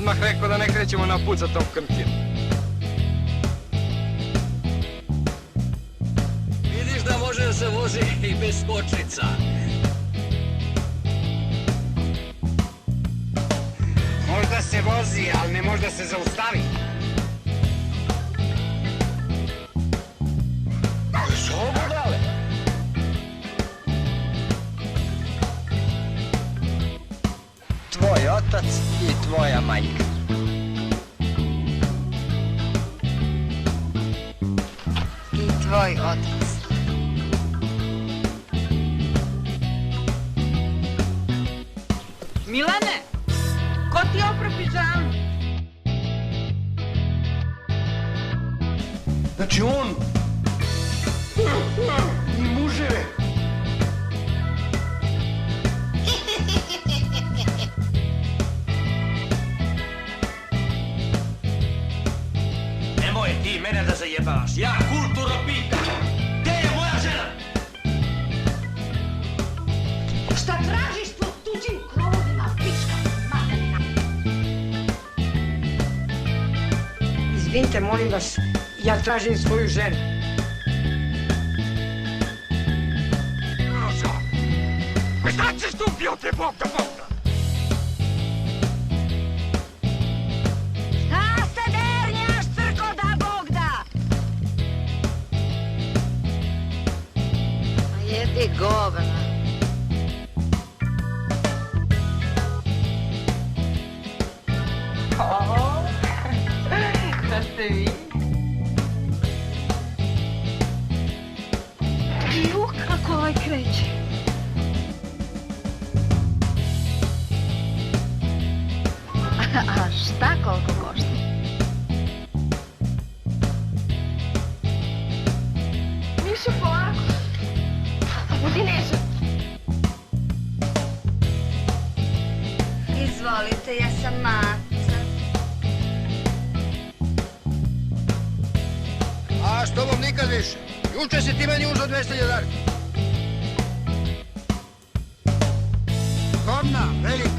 odmah rekao da ne krećemo na put za tom krmtinu. Vidiš da može da se vozi i bez skočnica. Možda se vozi, ali ne može da se zaustavi. Slobodale! Tvoj otac i tvoja majka. I tvoj otac. Milane, ko ti opra pidžamu? Znači on... I muževe. Nemoj ti mene da zajebavaš. Ja kulturno pitam. Gde je moja žena? Šta tražiš pod tuđim krovovima, pička materina? Izvinite, molim vas, ja tražim svoju ženu. Šta ćeš tu piote, Bog da Bog? Šta se dernjaš, crko da Bog da? A jedi govna. Da ste vi? Kako ovaj kreće? A šta koliko košta? Mišo, polako. Budi nežan. Izvolite, ja sam Maca. A s tobom nikad više. Juče si ti meni uzeo 200 dinara. Komna, velika.